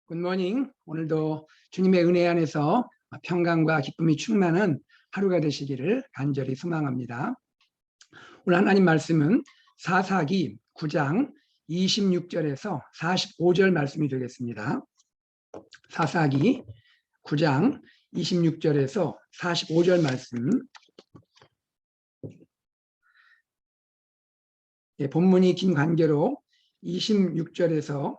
굿모닝. 오늘도 주님의 은혜 안에서 평강과 기쁨이 충만한 하루가 되시기를 간절히 소망합니다. 오늘 하나님 말씀은 사사기 9장 26절에서 45절 말씀이 되겠습니다. 사사기 9장 26절에서 45절 말씀. 본문이 긴 관계로 26절에서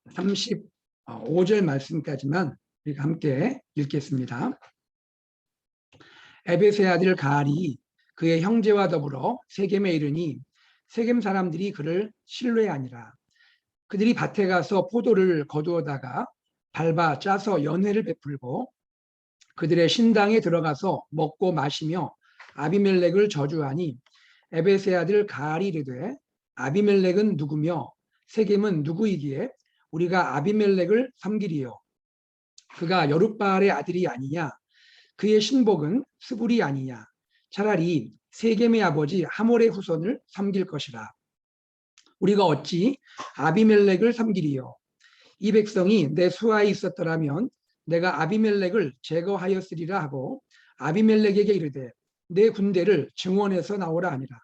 35절 말씀까지만 우리가 함께 읽겠습니다. 에벳의 아들 가알이 그의 형제와 더불어 세겜에 이르니 세겜 사람들이 그를 신뢰하니라. 그들이 밭에 가서 포도를 거두어다가 밟아 짜서 연회를 베풀고 그들의 신당에 들어가서 먹고 마시며 아비멜렉을 저주하니 에벳의 아들 가알이 이르되 아비멜렉은 누구며 세겜은 누구이기에 우리가 아비멜렉을 섬기리요. 그가 여룻바알의 아들이 아니냐. 그의 신복은 스불이 아니냐. 차라리 세겜의 아버지 하몰의 후손을 섬길 것이라. 우리가 어찌 아비멜렉을 섬기리요. 이 백성이 내 수하에 있었더라면 내가 아비멜렉을 제거하였으리라 하고 아비멜렉에게 이르되 내 군대를 증원해서 나오라 하니라.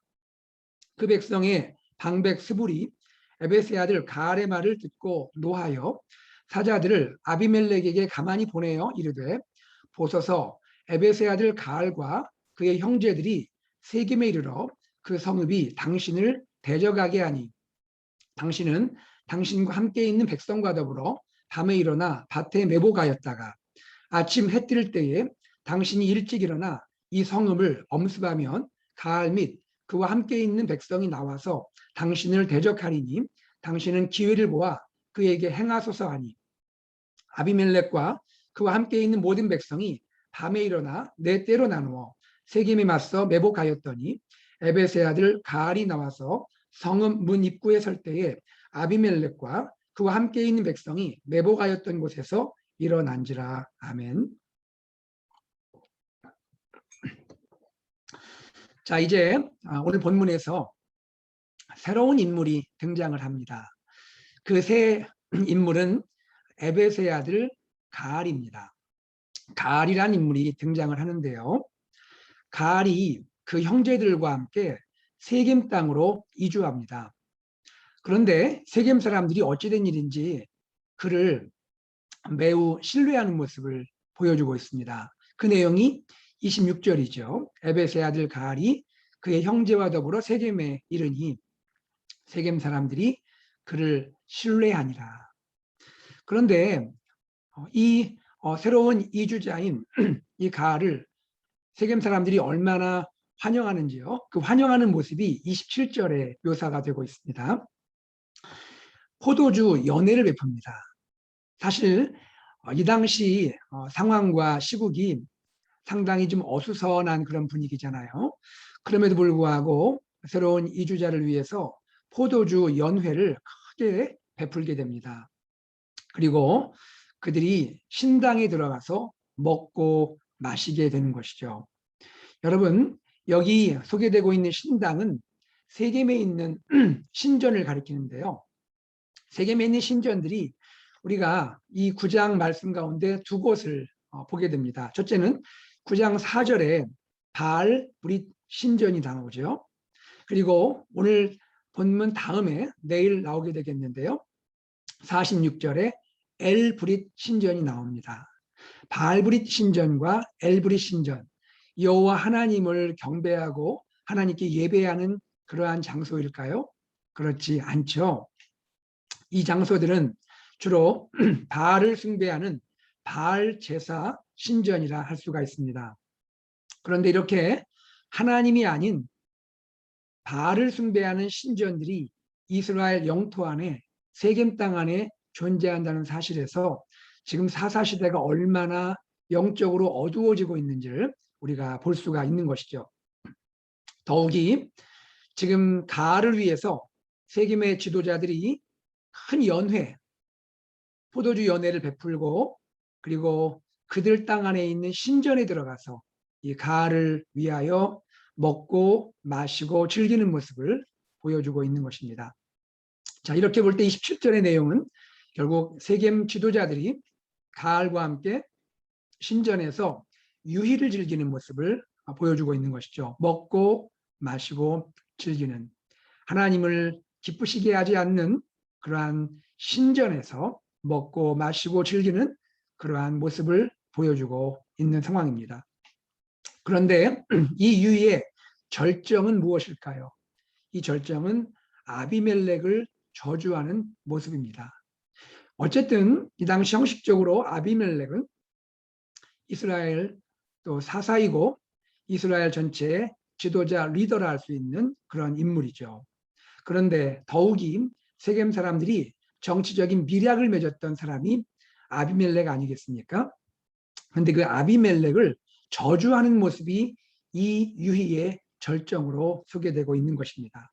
그 백성의 방백 스불이 에벳의 아들 가알의 말을 듣고 노하여 사자들을 아비멜렉에게 가만히 보내어 이르되 보소서 에벳의 아들 가알과 그의 형제들이 세겜에 이르러 그 성읍이 당신을 대적하게 하니 당신은 당신과 함께 있는 백성과 더불어 밤에 일어나 밭에 매복하였다가 아침 해 뜰 때에 당신이 일찍 일어나 이 성읍을 엄습하면 가알 및 그와 함께 있는 백성이 나와서 당신을 대적하리니 당신은 기회를 보아 그에게 행하소서 하니 아비멜렉과 그와 함께 있는 모든 백성이 밤에 일어나 네 때로 나누어 세겜에 맞서 매복하였더니 에벳의 아들 가알이 나와서 성읍 문 입구에 설 때에 아비멜렉과 그와 함께 있는 백성이 매복하였던 곳에서 일어난지라. 아멘. 자, 이제 오늘 본문에서 새로운 인물이 등장을 합니다. 그 새 인물은 에벳의 아들 가알입니다. 가알이라는 인물이 등장을 하는데요. 가알이 그 형제들과 함께 세겜 땅으로 이주합니다. 그런데 세겜 사람들이 어찌된 일인지 그를 매우 신뢰하는 모습을 보여주고 있습니다. 그 내용이 26절이죠. 에벳의 아들 가알이 그의 형제와 더불어 세겜에 이르니 세겜 사람들이 그를 신뢰하니라. 그런데 이 새로운 이주자인 이 가알을 세겜 사람들이 얼마나 환영하는지요. 그 환영하는 모습이 27절에 묘사가 되고 있습니다. 포도주 연회를 베풉니다. 사실 이 당시 상황과 시국이 상당히 좀 어수선한 그런 분위기잖아요. 그럼에도 불구하고 새로운 이주자를 위해서 포도주 연회를 크게 베풀게 됩니다. 그리고 그들이 신당에 들어가서 먹고 마시게 되는 것이죠. 여러분, 여기 소개되고 있는 신당은 세겜에 있는 신전을 가리키는데요. 세겜에 있는 신전들이 우리가 이 9장 말씀 가운데 두 곳을 보게 됩니다. 첫째는 9장 4절에 바알 브릿 신전이 나오죠. 그리고 오늘 본문 다음에 내일 나오게 되겠는데요. 46절에 엘 브릿 신전이 나옵니다. 바알 브릿 신전과 엘 브릿 신전, 여호와 하나님을 경배하고 하나님께 예배하는 그러한 장소일까요? 그렇지 않죠. 이 장소들은 주로 바알을 숭배하는 바알 제사 신전이라 할 수가 있습니다. 그런데 이렇게 하나님이 아닌 바알을 숭배하는 신전들이 이스라엘 영토 안에 세겜 땅 안에 존재한다는 사실에서 지금 사사시대가 얼마나 영적으로 어두워지고 있는지를 우리가 볼 수가 있는 것이죠. 더욱이 지금 가알을 위해서 세겜의 지도자들이 큰 연회, 포도주 연회를 베풀고 그리고 그들 땅 안에 있는 신전에 들어가서 이 가알을 위하여 먹고 마시고 즐기는 모습을 보여주고 있는 것입니다. 자, 이렇게 볼 때 27절의 내용은 결국 세겜 지도자들이 가알과 함께 신전에서 유희를 즐기는 모습을 보여주고 있는 것이죠. 먹고 마시고 즐기는, 하나님을 기쁘시게 하지 않는 그러한 신전에서 먹고 마시고 즐기는 그러한 모습을 보여주고 있는 상황입니다. 그런데 이 유희의 절정은 무엇일까요? 이 절정은 아비멜렉을 저주하는 모습입니다. 어쨌든 이 당시 형식적으로 아비멜렉은 이스라엘 또 사사이고 이스라엘 전체의 지도자 리더라 할 수 있는 그런 인물이죠. 그런데 더욱이 세겜 사람들이 정치적인 밀약을 맺었던 사람이 아비멜렉 아니겠습니까? 그런데 그 아비멜렉을 저주하는 모습이 이 유희의 절정으로 소개되고 있는 것입니다.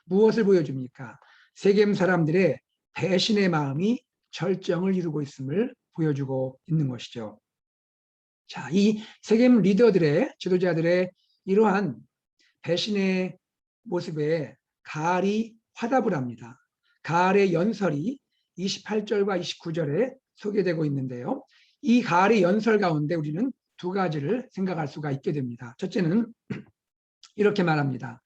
무엇을 보여줍니까? 세겜 사람들의 배신의 마음이 절정을 이루고 있음을 보여주고 있는 것이죠. 자, 이 세겜 리더들의 지도자들의 이러한 배신의 모습에 가알이 화답을 합니다. 가알의 연설이 28절과 29절에 소개되고 있는데요. 이 가알의 연설 가운데 우리는 두 가지를 생각할 수가 있게 됩니다. 첫째는 이렇게 말합니다.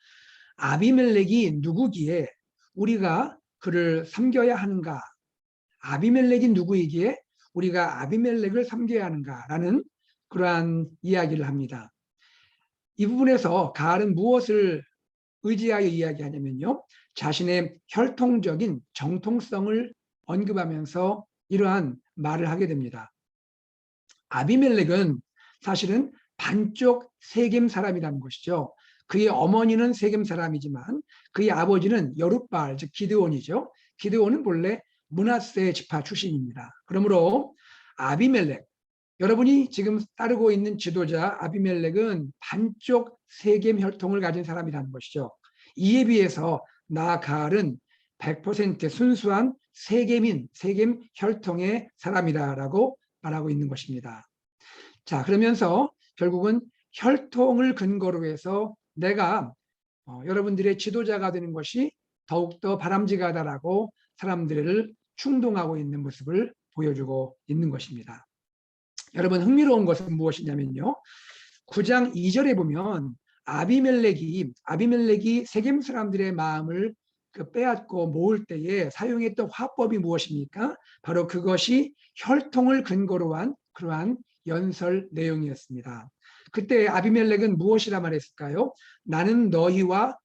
아비멜렉이 누구기에 우리가 그를 섬겨야 하는가? 아비멜렉이 누구이기에 우리가 아비멜렉을 섬겨야 하는가라는 그러한 이야기를 합니다. 이 부분에서 가알은 무엇을 의지하여 이야기하냐면요. 자신의 혈통적인 정통성을 언급하면서 이러한 말을 하게 됩니다. 아비멜렉은 사실은 반쪽 세겜 사람이라는 것이죠. 그의 어머니는 세겜 사람이지만 그의 아버지는 여룻바알, 즉 기드온이죠. 기드온은 본래 므낫세 지파 출신입니다. 그러므로 아비멜렉, 여러분이 지금 따르고 있는 지도자 아비멜렉은 반쪽 세겜 혈통을 가진 사람이라는 것이죠. 이에 비해서 나 가알은 100% 순수한 세겜인, 세겜 혈통의 사람이다라고 말하고 있는 것입니다. 자, 그러면서 결국은 혈통을 근거로 해서 내가 여러분들의 지도자가 되는 것이 더욱더 바람직하다라고 사람들을 충동하고 있는 모습을 보여주고 있는 것입니다. 여러분, 흥미로운 것은 무엇이냐면요. 9장 2절에 보면 아비멜렉이 세겜 사람들의 마음을 빼앗고 모을 때에 사용했던 화법이 무엇입니까? 바로 그것이 혈통을 근거로 한 그러한 연설 내용이었습니다. 그때 아비멜렉은 무엇이라 말했을까요? 나는 너희와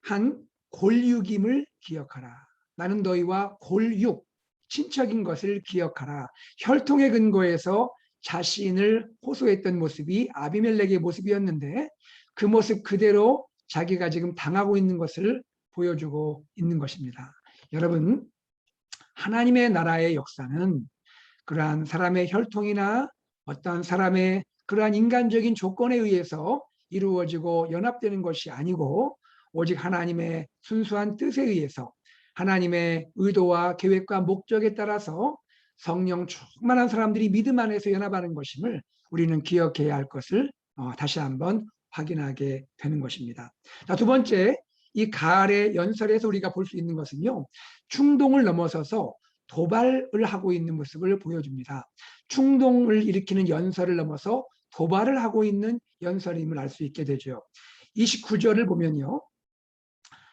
한 골육임을 기억하라. 나는 너희와 골육, 친척인 것을 기억하라. 혈통의 근거에서 자신을 호소했던 모습이 아비멜렉의 모습이었는데 그 모습 그대로 자기가 지금 당하고 있는 것을 보여주고 있는 것입니다. 여러분, 하나님의 나라의 역사는 그러한 사람의 혈통이나 어떤 사람의 그러한 인간적인 조건에 의해서 이루어지고 연합되는 것이 아니고 오직 하나님의 순수한 뜻에 의해서 하나님의 의도와 계획과 목적에 따라서 성령 충만한 사람들이 믿음 안에서 연합하는 것임을 우리는 기억해야 할 것을 다시 한번 확인하게 되는 것입니다. 자, 두 번째, 이 가알의 연설에서 우리가 볼 수 있는 것은요, 충동을 넘어서서 도발을 하고 있는 모습을 보여줍니다. 충동을 일으키는 연설을 넘어서 도발을 하고 있는 연설임을 알 수 있게 되죠. 29절을 보면요.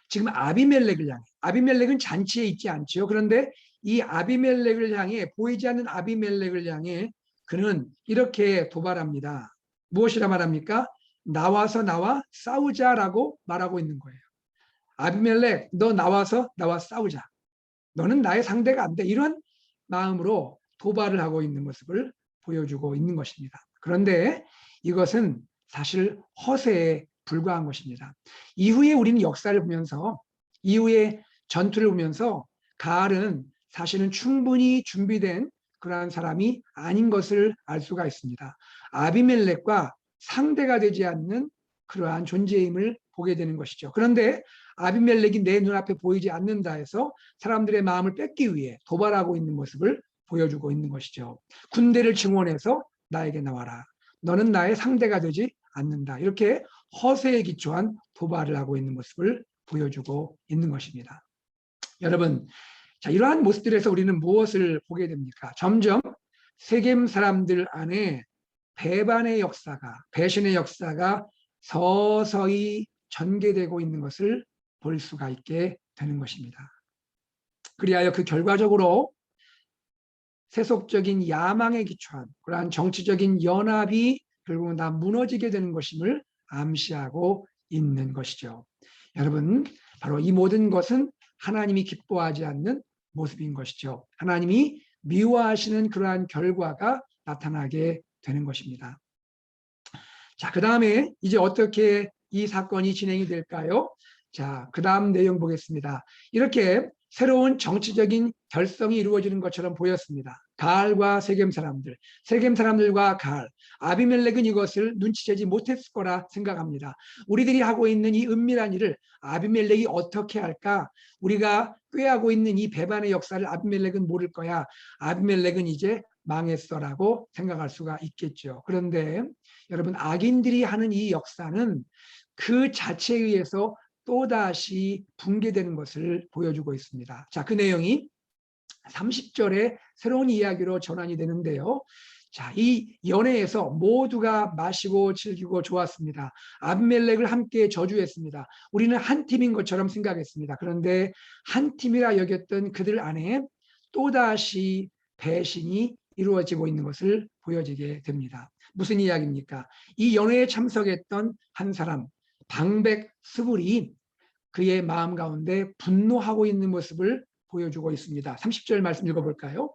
지금 아비멜렉을 향해, 아비멜렉은 잔치에 있지 않지요. 그런데 이 아비멜렉을 향해, 보이지 않는 아비멜렉을 향해 그는 이렇게 도발합니다. 무엇이라 말합니까? 나와서 나와 싸우자라고 말하고 있는 거예요. 아비멜렉, 너 나와서 나와 싸우자. 너는 나의 상대가 안 돼. 이런 마음으로 도발을 하고 있는 모습을 보여주고 있는 것입니다. 그런데 이것은 사실 허세에 불과한 것입니다. 이후에 우리는 역사를 보면서, 이후에 전투를 보면서 가알은 사실은 충분히 준비된 그러한 사람이 아닌 것을 알 수가 있습니다. 아비멜렉과 상대가 되지 않는 그러한 존재임을 보게 되는 것이죠. 그런데 아비멜렉이 내 눈앞에 보이지 않는다 해서 사람들의 마음을 뺏기 위해 도발하고 있는 모습을 보여주고 있는 것이죠. 군대를 증원해서 나에게 나와라. 너는 나의 상대가 되지 않는다. 이렇게 허세에 기초한 도발을 하고 있는 모습을 보여주고 있는 것입니다. 여러분, 자, 이러한 모습들에서 우리는 무엇을 보게 됩니까? 점점 세겜 사람들 안에 배반의 역사가, 배신의 역사가 서서히 전개되고 있는 것을 볼 수가 있게 되는 것입니다. 그리하여 그 결과적으로 세속적인 야망에 기초한 그러한 정치적인 연합이 결국은 다 무너지게 되는 것임을 암시하고 있는 것이죠. 여러분, 바로 이 모든 것은 하나님이 기뻐하지 않는 모습인 것이죠. 하나님이 미워하시는 그러한 결과가 나타나게 되는 것입니다. 자, 그 다음에 이제 어떻게 이 사건이 진행이 될까요? 자, 그 다음 내용 보겠습니다. 이렇게 새로운 정치적인 결성이 이루어지는 것처럼 보였습니다. 가알과 세겜 사람들, 세겜 사람들과 가알, 아비멜렉은 이것을 눈치채지 못했을 거라 생각합니다. 우리들이 하고 있는 이 은밀한 일을 아비멜렉이 어떻게 할까? 우리가 꾀하고 있는 이 배반의 역사를 아비멜렉은 모를 거야. 아비멜렉은 이제 망했어라고 생각할 수가 있겠죠. 그런데 여러분, 악인들이 하는 이 역사는 그 자체에 의해서 또다시 붕괴되는 것을 보여주고 있습니다. 자, 그 내용이 30절에 새로운 이야기로 전환이 되는데요. 자, 이 연회에서 모두가 마시고 즐기고 좋았습니다. 아비멜렉을 함께 저주했습니다. 우리는 한 팀인 것처럼 생각했습니다. 그런데 한 팀이라 여겼던 그들 안에 또다시 배신이 이루어지고 있는 것을 보여지게 됩니다. 무슨 이야기입니까? 이 연회에 참석했던 한 사람, 방백 스불이 그의 마음 가운데 분노하고 있는 모습을 보여주고 있습니다. 30절 말씀 읽어볼까요?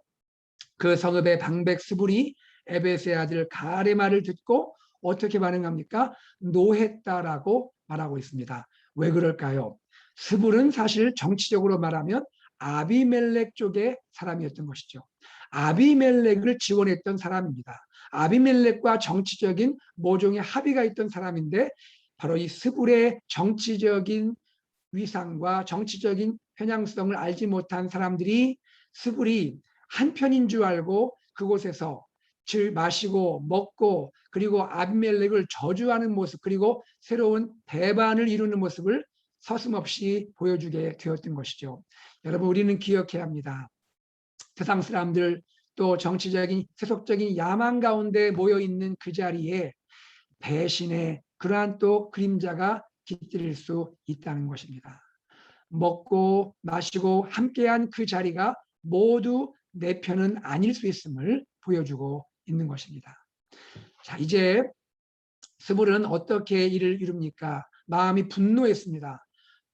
그 성읍의 방백 스불이 에벳의 아들 가알의 말을 듣고 어떻게 반응합니까? 노했다라고 말하고 있습니다. 왜 그럴까요? 스불은 사실 정치적으로 말하면 아비멜렉 쪽의 사람이었던 것이죠. 아비멜렉을 지원했던 사람입니다. 아비멜렉과 정치적인 모종의 합의가 있던 사람인데 바로 이 스불의 정치적인 위상과 정치적인 편향성을 알지 못한 사람들이 스불이 한편인 줄 알고 그곳에서 마시고 먹고 그리고 아비멜렉을 저주하는 모습 그리고 새로운 배반을 이루는 모습을 서슴없이 보여주게 되었던 것이죠. 여러분, 우리는 기억해야 합니다. 세상 사람들 또 정치적인 세속적인 야망 가운데 모여있는 그 자리에 배신의 그러한 또 그림자가 깃들일 수 있다는 것입니다. 먹고 마시고 함께한 그 자리가 모두 내 편은 아닐 수 있음을 보여주고 있는 것입니다. 자, 이제 스불은 어떻게 이를 이룹니까? 마음이 분노했습니다.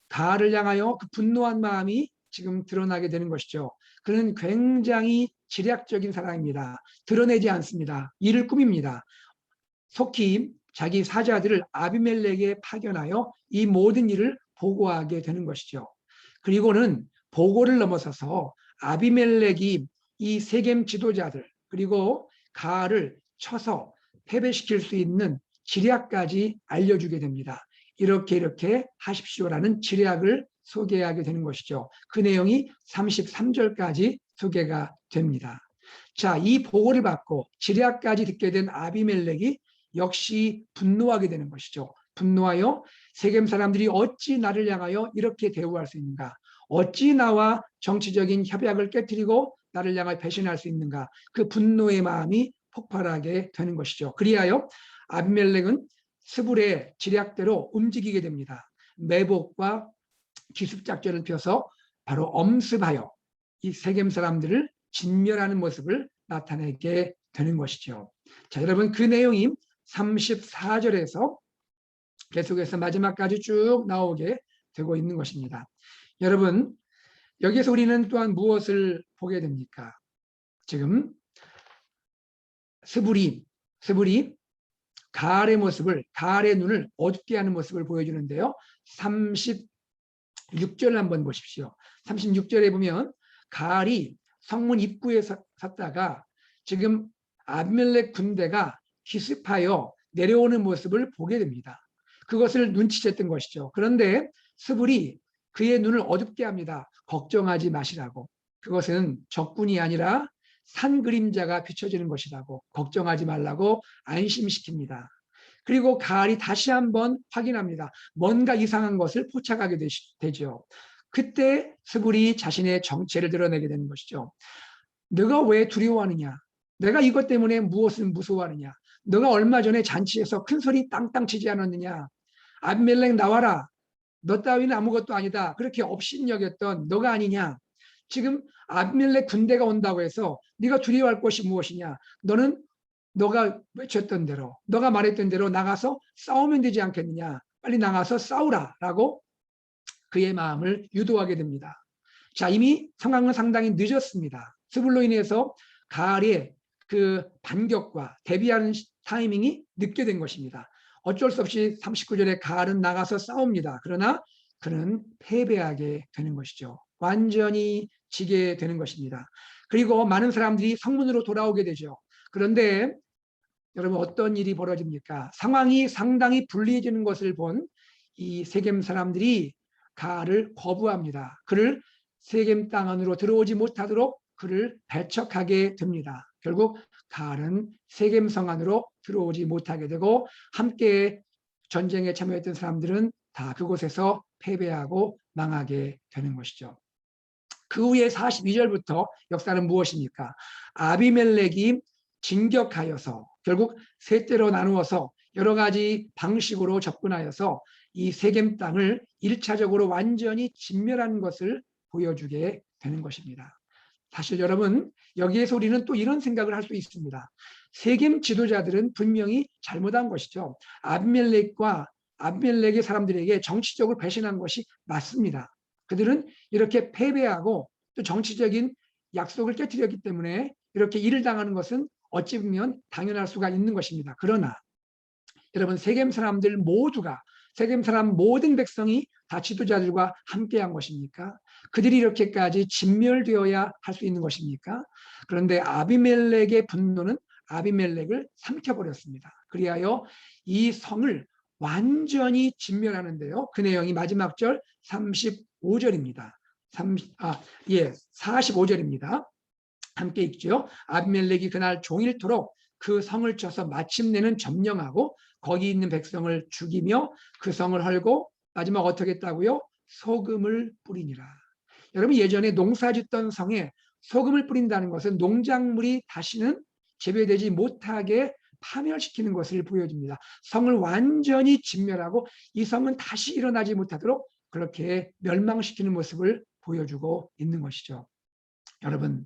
가알을 향하여 그 분노한 마음이 지금 드러나게 되는 것이죠. 그는 굉장히 지략적인 사람입니다. 드러내지 않습니다. 이를 꾸밉니다. 속히 자기 사자들을 아비멜렉에 파견하여 이 모든 일을 보고하게 되는 것이죠. 그리고는 보고를 넘어서서 아비멜렉이 이 세겜 지도자들 그리고 가알을 쳐서 패배시킬 수 있는 지략까지 알려주게 됩니다. 이렇게 하십시오라는 지략을 소개하게 되는 것이죠. 그 내용이 33절까지 소개가 됩니다. 자, 이 보고를 받고 지략까지 듣게 된 아비멜렉이 역시 분노하게 되는 것이죠. 분노하여 세겜 사람들이 어찌 나를 향하여 이렇게 대우할 수 있는가? 어찌 나와 정치적인 협약을 깨뜨리고 나를 향하여 배신할 수 있는가? 그 분노의 마음이 폭발하게 되는 것이죠. 그리하여 아비멜렉은 스불의 지략대로 움직이게 됩니다. 매복과 기습작전을 펴서 바로 엄습하여 이 세겜 사람들을 진멸하는 모습을 나타내게 되는 것이죠. 자, 여러분, 그 내용이 34절에서 계속해서 마지막까지 쭉 나오게 되고 있는 것입니다. 여러분, 여기서 우리는 또한 무엇을 보게 됩니까? 지금 스불이 가알의 모습을, 가알의 눈을 어둡게 하는 모습을 보여주는데요. 36절을 한번 보십시오. 36절에 보면 가알이 성문 입구에 섰다가 지금 아비멜렉 군대가 기습하여 내려오는 모습을 보게 됩니다. 그것을 눈치챘던 것이죠. 그런데 스불이 그의 눈을 어둡게 합니다. 걱정하지 마시라고. 그것은 적군이 아니라 산 그림자가 비춰지는 것이라고, 걱정하지 말라고 안심시킵니다. 그리고 가알이 다시 한번 확인합니다. 뭔가 이상한 것을 포착하게 되죠. 그때 스불이 자신의 정체를 드러내게 되는 것이죠. 너가 왜 두려워하느냐? 내가 이것 때문에 무엇을 무서워하느냐? 너가 얼마 전에 잔치에서 큰 소리 땅땅 치지 않았느냐? 아비멜렉 나와라. 너 따위는 아무것도 아니다. 그렇게 업신여겼던 너가 아니냐? 지금 아비멜렉 군대가 온다고 해서 네가 두려워할 것이 무엇이냐? 너가 외쳤던 대로, 너가 말했던 대로 나가서 싸우면 되지 않겠느냐? 빨리 나가서 싸우라라고 그의 마음을 유도하게 됩니다. 자, 이미 상황은 상당히 늦었습니다. 스불로 인해서 가을의 그 반격과 대비하는 타이밍이 늦게 된 것입니다. 어쩔 수 없이 39절에 가을은 나가서 싸웁니다. 그러나 그는 패배하게 되는 것이죠. 완전히 지게 되는 것입니다. 그리고 많은 사람들이 성문으로 돌아오게 되죠. 그런데 여러분 어떤 일이 벌어집니까? 상황이 상당히 불리해지는 것을 본 이 세겜 사람들이 가을을 거부합니다. 그를 세겜 땅 안으로 들어오지 못하도록 그를 배척하게 됩니다. 결국 가을은 세겜 성 안으로 들어오지 못하게 되고 함께 전쟁에 참여했던 사람들은 다 그곳에서 패배하고 망하게 되는 것이죠. 그 후에 42절부터 역사는 무엇입니까? 아비멜렉이 진격하여서 결국 세 때로 나누어서 여러 가지 방식으로 접근하여서 이 세겜 땅을 1차적으로 완전히 진멸한 것을 보여주게 되는 것입니다. 사실 여러분 여기에서 우리는 또 이런 생각을 할 수 있습니다. 세겜 지도자들은 분명히 잘못한 것이죠. 아비멜렉의 사람들에게 정치적으로 배신한 것이 맞습니다. 그들은 이렇게 패배하고 또 정치적인 약속을 깨뜨렸기 때문에 이렇게 일을 당하는 것은 어찌 보면 당연할 수가 있는 것입니다. 그러나 여러분 세겜 사람들 모두가 세겜 사람 모든 백성이 다 지도자들과 함께한 것입니까? 그들이 이렇게까지 진멸되어야 할 수 있는 것입니까? 그런데 아비멜렉의 분노는 아비멜렉을 삼켜버렸습니다. 그리하여 이 성을 완전히 진멸하는데요. 그 내용이 마지막 절 35절입니다. 45절입니다. 함께 읽죠. 아비멜렉이 그날 종일토록 그 성을 쳐서 마침내는 점령하고 거기 있는 백성을 죽이며 그 성을 헐고 마지막 어떻게 했다고요? 소금을 뿌리니라. 여러분 예전에 농사짓던 성에 소금을 뿌린다는 것은 농작물이 다시는 재배되지 못하게 파멸시키는 것을 보여줍니다. 성을 완전히 진멸하고 이 성은 다시 일어나지 못하도록 그렇게 멸망시키는 모습을 보여주고 있는 것이죠. 여러분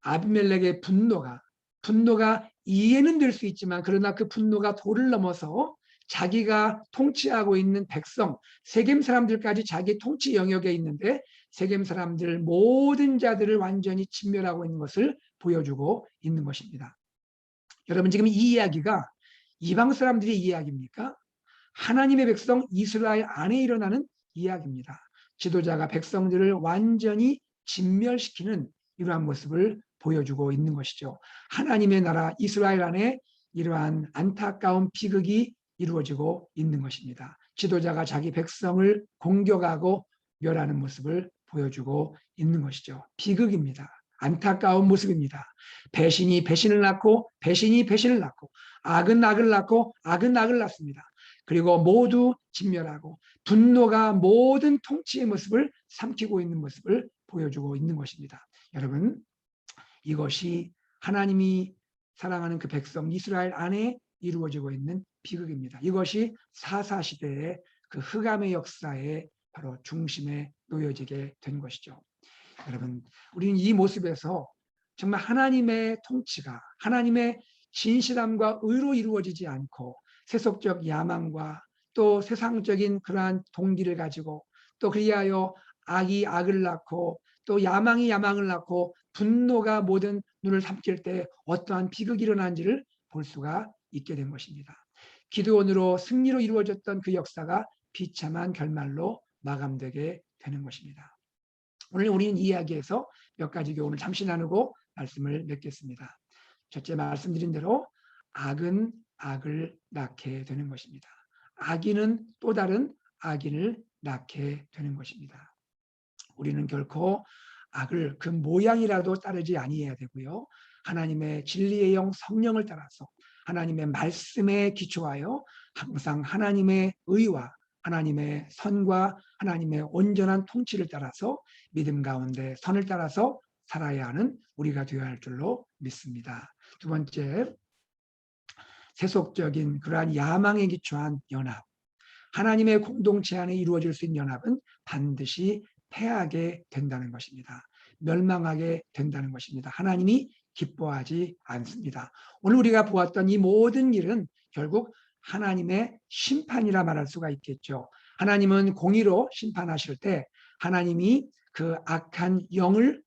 아비멜렉의 분노가 이해는 될 수 있지만 그러나 그 분노가 도를 넘어서 자기가 통치하고 있는 백성, 세겜 사람들까지 자기 통치 영역에 있는데 세겜 사람들 모든 자들을 완전히 진멸하고 있는 것을 보여주고 있는 것입니다. 여러분 지금 이 이야기가 이방 사람들의 이야기입니까? 하나님의 백성 이스라엘 안에 일어나는 이야기입니다. 지도자가 백성들을 완전히 진멸시키는 이러한 모습을 보여주고 있는 것이죠. 하나님의 나라 이스라엘 안에 이러한 안타까운 비극이 이루어지고 있는 것입니다. 지도자가 자기 백성을 공격하고 멸하는 모습을 보여주고 있는 것이죠. 비극입니다. 안타까운 모습입니다. 배신이 배신을 낳고 배신이 배신을 낳고 악은 악을 낳고 악은 악을 낳습니다. 그리고 모두 진멸하고 분노가 모든 통치의 모습을 삼키고 있는 모습을 보여주고 있는 것입니다. 여러분 이것이 하나님이 사랑하는 그 백성 이스라엘 안에 이루어지고 있는 비극입니다. 이것이 사사시대의 그 흑암의 역사의 바로 중심에 놓여지게 된 것이죠. 여러분 우리는 이 모습에서 정말 하나님의 통치가 하나님의 진실함과 의로 이루어지지 않고 세속적 야망과 또 세상적인 그러한 동기를 가지고 또 그리하여 악이 악을 낳고 또 야망이 야망을 낳고 분노가 모든 눈을 삼킬 때 어떠한 비극이 일어난지를 볼 수가 있게 된 것입니다. 기드온으로 승리로 이루어졌던 그 역사가 비참한 결말로 마감되게 되는 것입니다. 오늘 우리는 이 이야기에서 몇 가지 교훈을 잠시 나누고 말씀을 맺겠습니다. 첫째 말씀드린 대로 악은 악을 낳게 되는 것입니다. 악인은 또 다른 악인을 낳게 되는 것입니다. 우리는 결코 악을 그 모양이라도 따르지 아니해야 되고요. 하나님의 진리의 영 성령을 따라서 하나님의 말씀에 기초하여 항상 하나님의 의와 하나님의 선과 하나님의 온전한 통치를 따라서 믿음 가운데 선을 따라서 살아야 하는 우리가 되어야 할 줄로 믿습니다. 두 번째, 세속적인 그러한 야망에 기초한 연합. 하나님의 공동체 안에 이루어질 수 있는 연합은 반드시 패하게 된다는 것입니다. 멸망하게 된다는 것입니다. 하나님이 기뻐하지 않습니다. 오늘 우리가 보았던 이 모든 일은 결국 하나님의 심판이라 말할 수가 있겠죠. 하나님은 공의로 심판하실 때 하나님이 그 악한 영을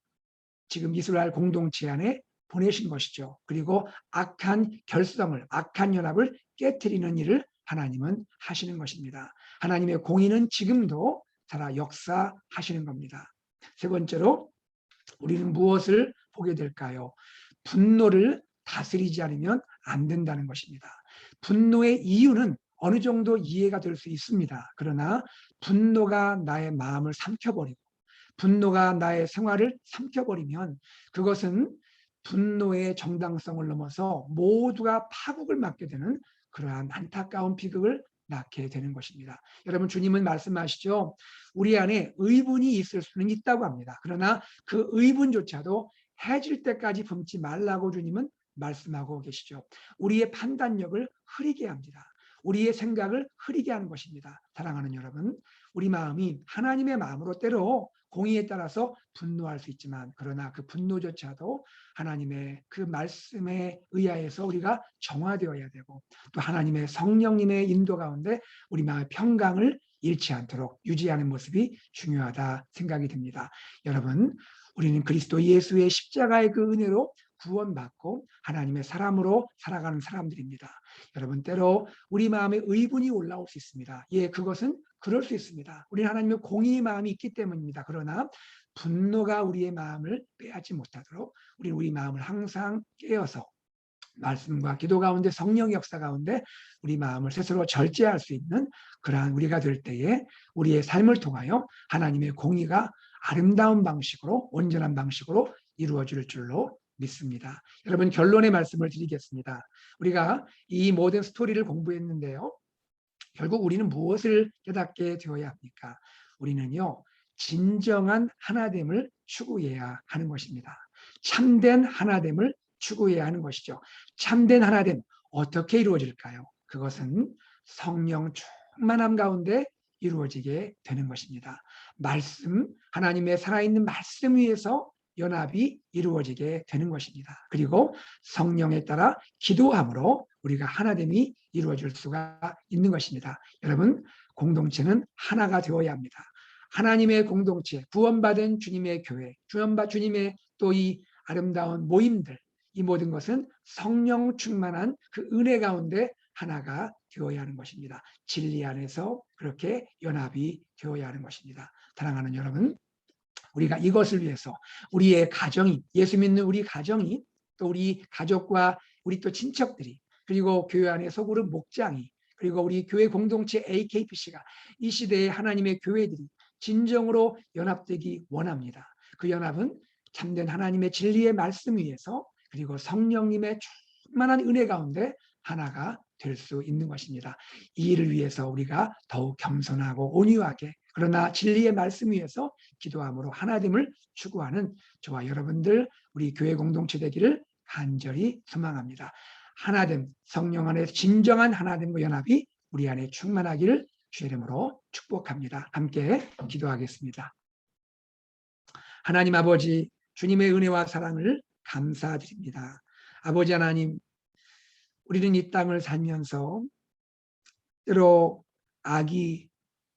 지금 이스라엘 공동체 안에 보내신 것이죠. 그리고 악한 결성을, 악한 연합을 깨트리는 일을 하나님은 하시는 것입니다. 하나님의 공의는 지금도 살아 역사하시는 겁니다. 세 번째로 우리는 무엇을 보게 될까요? 분노를 다스리지 않으면 안 된다는 것입니다. 분노의 이유는 어느 정도 이해가 될 수 있습니다. 그러나 분노가 나의 마음을 삼켜버리고 분노가 나의 생활을 삼켜버리면 그것은 분노의 정당성을 넘어서 모두가 파국을 맞게 되는 그러한 안타까운 비극을 낳게 되는 것입니다. 여러분, 주님은 말씀하시죠. 우리 안에 의분이 있을 수는 있다고 합니다. 그러나 그 의분조차도 해질 때까지 품지 말라고 주님은 말씀하고 계시죠. 우리의 판단력을 흐리게 합니다. 우리의 생각을 흐리게 하는 것입니다. 사랑하는 여러분, 우리 마음이 하나님의 마음으로 때로 공의에 따라서 분노할 수 있지만 그러나 그 분노조차도 하나님의 그 말씀에 의하여서 우리가 정화되어야 되고 또 하나님의 성령님의 인도 가운데 우리 마음의 평강을 잃지 않도록 유지하는 모습이 중요하다 생각이 듭니다. 여러분, 우리는 그리스도 예수의 십자가의 그 은혜로 구원받고 하나님의 사람으로 살아가는 사람들입니다. 여러분, 때로 우리 마음에 의분이 올라올 수 있습니다. 예, 그것은 그럴 수 있습니다. 우리는 하나님의 공의의 마음이 있기 때문입니다. 그러나 분노가 우리의 마음을 빼앗지 못하도록 우리는 우리 마음을 항상 깨어서 말씀과 기도 가운데 성령 역사 가운데 우리 마음을 스스로 절제할 수 있는 그러한 우리가 될 때에 우리의 삶을 통하여 하나님의 공의가 아름다운 방식으로 온전한 방식으로 이루어질 줄로 믿습니다. 여러분, 결론의 말씀을 드리겠습니다. 우리가 이 모든 스토리를 공부했는데요. 결국 우리는 무엇을 깨닫게 되어야 합니까? 우리는요, 진정한 하나됨을 추구해야 하는 것입니다. 참된 하나됨을 추구해야 하는 것이죠. 참된 하나됨, 어떻게 이루어질까요? 그것은 성령 충만함 가운데 이루어지게 되는 것입니다. 말씀, 하나님의 살아있는 말씀 위에서 연합이 이루어지게 되는 것입니다. 그리고 성령에 따라 기도함으로 우리가 하나됨이 이루어질 수가 있는 것입니다. 여러분, 공동체는 하나가 되어야 합니다. 하나님의 공동체, 구원받은 주님의 교회, 주님의 또 이 아름다운 모임들, 이 모든 것은 성령 충만한 그 은혜 가운데 하나가 되어야 하는 것입니다. 진리 안에서 그렇게 연합이 되어야 하는 것입니다. 사랑하는 여러분, 우리가 이것을 위해서 우리의 가정이, 예수 믿는 우리 가정이, 또 우리 가족과 우리 또 친척들이, 그리고 교회 안에 소그룹 목장이, 그리고 우리 교회 공동체 AKPC가 이 시대의 하나님의 교회들이 진정으로 연합되기 원합니다. 그 연합은 참된 하나님의 진리의 말씀 위에서 그리고 성령님의 충만한 은혜 가운데 하나가 될 수 있는 것입니다. 이 일을 위해서 우리가 더욱 겸손하고 온유하게 그러나 진리의 말씀 위에서 기도함으로 하나됨을 추구하는 저와 여러분들 우리 교회 공동체 되기를 간절히 소망합니다. 하나됨, 성령 안에서 진정한 하나됨과 연합이 우리 안에 충만하기를 주의 이름으로 축복합니다. 함께 기도하겠습니다. 하나님 아버지, 주님의 은혜와 사랑을 감사드립니다. 아버지 하나님, 우리는 이 땅을 살면서 때로 악이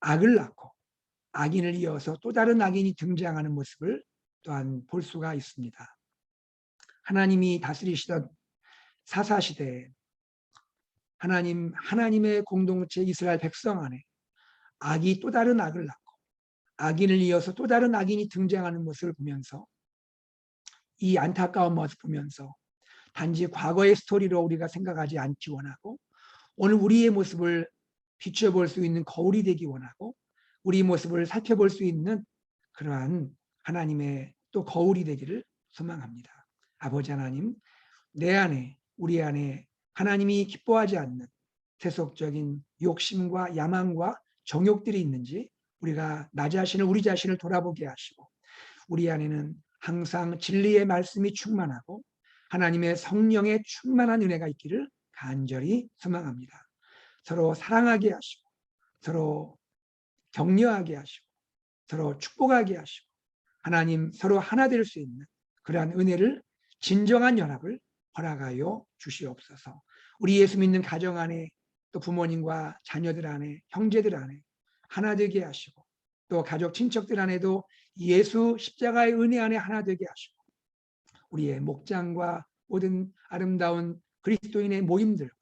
악을 낳고 악인을 이어서 또 다른 악인이 등장하는 모습을 또한 볼 수가 있습니다. 하나님이 다스리시던 사사시대에 하나님의 공동체 이스라엘 백성 안에 악이 또 다른 악을 낳고 악인을 이어서 또 다른 악인이 등장하는 모습을 보면서 이 안타까운 모습을 보면서 단지 과거의 스토리로 우리가 생각하지 않기 원하고 오늘 우리의 모습을 비춰볼 수 있는 거울이 되기 원하고 우리 모습을 살펴볼 수 있는 그러한 하나님의 또 거울이 되기를 소망합니다. 아버지 하나님, 내 안에 우리 안에 하나님이 기뻐하지 않는 세속적인 욕심과 야망과 정욕들이 있는지 우리가 나 자신을 우리 자신을 돌아보게 하시고 우리 안에는 항상 진리의 말씀이 충만하고 하나님의 성령의 충만한 은혜가 있기를 간절히 소망합니다. 서로 사랑하게 하시고 서로 격려하게 하시고 서로 축복하게 하시고 하나님 서로 하나 될 수 있는 그러한 은혜를 진정한 연합을 허락하여 주시옵소서. 우리 예수 믿는 가정 안에 또 부모님과 자녀들 안에 형제들 안에 하나 되게 하시고 또 가족 친척들 안에도 예수 십자가의 은혜 안에 하나 되게 하시고 우리의 목장과 모든 아름다운 그리스도인의 모임들과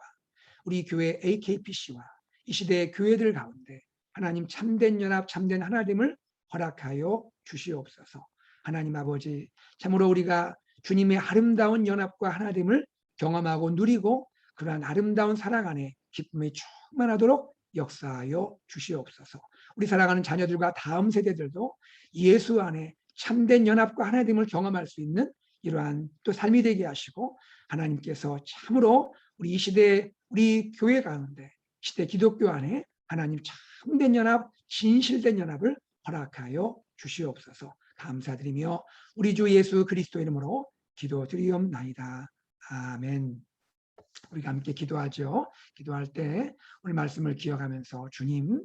우리 교회 AKPC와 이 시대의 교회들 가운데 하나님 참된 연합 참된 하나됨을 허락하여 주시옵소서. 하나님 아버지 참으로 우리가 주님의 아름다운 연합과 하나됨을 경험하고 누리고 그러한 아름다운 사랑 안에 기쁨이 충만하도록 역사하여 주시옵소서. 우리 사랑하는 자녀들과 다음 세대들도 예수 안에 참된 연합과 하나됨을 경험할 수 있는 이러한 또 삶이 되게 하시고 하나님께서 참으로 우리 이 시대 우리 교회 가운데 시대 기독교 안에 하나님 참된 연합 진실된 연합을 허락하여 주시옵소서. 감사드리며 우리 주 예수 그리스도 이름으로 기도드리옵나이다. 아멘. 우리가 함께 기도하죠. 기도할 때 오늘 말씀을 기억하면서 주님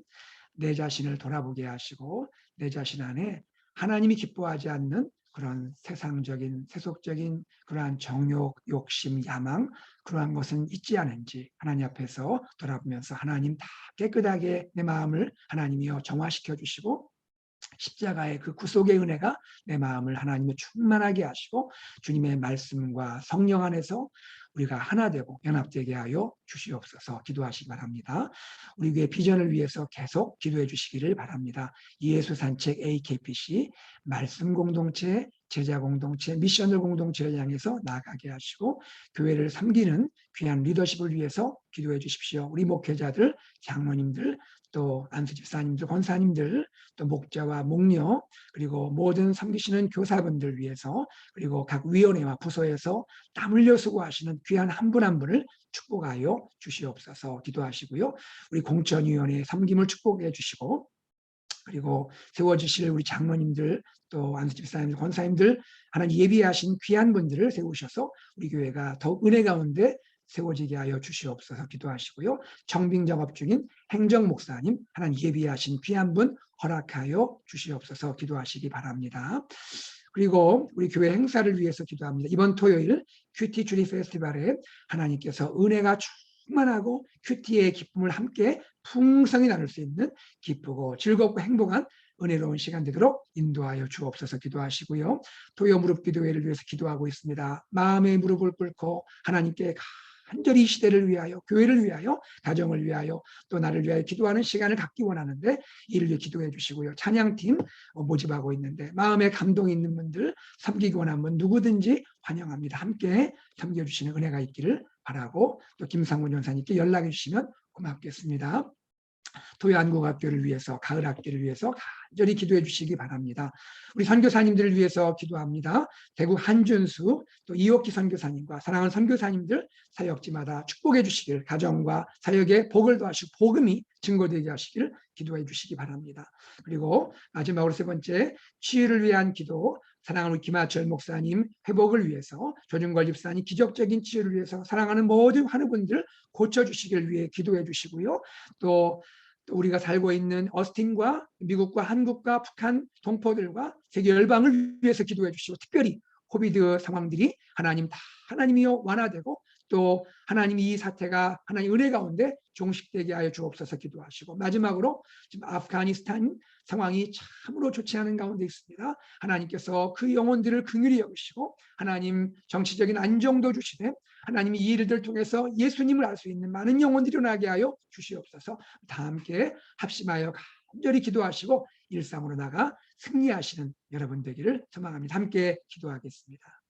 내 자신을 돌아보게 하시고 내 자신 안에 하나님이 기뻐하지 않는 그런 세상적인 세속적인 그러한 정욕, 욕심, 야망 그러한 것은 있지 않은지 하나님 앞에서 돌아보면서 하나님 다 깨끗하게 내 마음을 하나님이여 정화시켜 주시고 십자가의 그 구속의 은혜가 내 마음을 하나님의 충만하게 하시고 주님의 말씀과 성령 안에서 우리가 하나 되고 연합되게 하여 주시옵소서. 기도하시기 바랍니다. 우리 교회 비전을 위해서 계속 기도해 주시기를 바랍니다. 예수 산책 AKPC 말씀 공동체, 제자 공동체, 미션을 공동체를 향해서 나아가게 하시고 교회를 섬기는 귀한 리더십을 위해서 기도해 주십시오. 우리 목회자들, 장로님들, 또 안수 집사님들, 권사님들, 또 목자와 목녀, 그리고 모든 섬기시는 교사분들 위해서 그리고 각 위원회와 부서에서 땀 흘려 수고하시는 귀한 한 분 한 분을 축복하여 주시옵소서. 기도하시고요. 우리 공천위원회 섬김을 축복해 주시고 그리고 세워주실 우리 장로님들 또 안수 집사님들, 권사님들 하나님 예비하신 귀한 분들을 세우셔서 우리 교회가 더욱 은혜 가운데 세워지게 하여 주시옵소서. 기도하시고요. 정빙정업 중인 행정목사님 하나님 예비하신 귀한 분 허락하여 주시옵소서. 기도하시기 바랍니다. 그리고 우리 교회 행사를 위해서 기도합니다. 이번 토요일 큐티 주리 페스티벌에 하나님께서 은혜가 충만하고 큐티의 기쁨을 함께 풍성히 나눌 수 있는 기쁘고 즐겁고 행복한 은혜로운 시간 되도록 인도하여 주옵소서. 기도하시고요. 토요 무릎 기도회를 위해서 기도하고 있습니다. 마음의 무릎을 꿇고 하나님께 간절히 이 시대를 위하여 교회를 위하여 가정을 위하여 또 나를 위하여 기도하는 시간을 갖기 원하는데 이를 위해 기도해 주시고요. 찬양팀 모집하고 있는데 마음에 감동이 있는 분들 섬기기 원하는 분 누구든지 환영합니다. 함께 섬겨주시는 은혜가 있기를 바라고 또 김상문 전사님께 연락해 주시면 고맙겠습니다. 토요한국학교를 위해서 가을 학기를 위해서 간절히 기도해 주시기 바랍니다. 우리 선교사님들을 위해서 기도합니다. 대구 한준수 또 이옥기 선교사님과 사랑하는 선교사님들 사역지마다 축복해 주시길 가정과 사역에 복을 더하시고 복음이 증거되게 하시기를 기도해 주시기 바랍니다. 그리고 마지막으로 세 번째 치유를 위한 기도 사랑하는 김하철 목사님 회복을 위해서 조준걸 집사님 기적적인 치유를 위해서 사랑하는 모든 환우분들 고쳐주시기를 위해 기도해 주시고요. 또 우리가 살고 있는 어스틴과 미국과 한국과 북한 동포들과 세계 열방을 위해서 기도해 주시고 특별히 코비드 상황들이 하나님 다 하나님이여 완화되고 또 하나님이 이 사태가 하나님 은혜 가운데 종식되게 하여 주옵소서. 기도하시고 마지막으로 지금 아프가니스탄 상황이 참으로 좋지 않은 가운데 있습니다. 하나님께서 그 영혼들을 긍휼히 여기시고 하나님 정치적인 안정도 주시되 하나님이 이 일들을 통해서 예수님을 알 수 있는 많은 영혼들이 일어나게 하여 주시옵소서. 다 함께 합심하여 간절히 기도하시고 일상으로 나가 승리하시는 여러분 되기를 소망합니다. 함께 기도하겠습니다.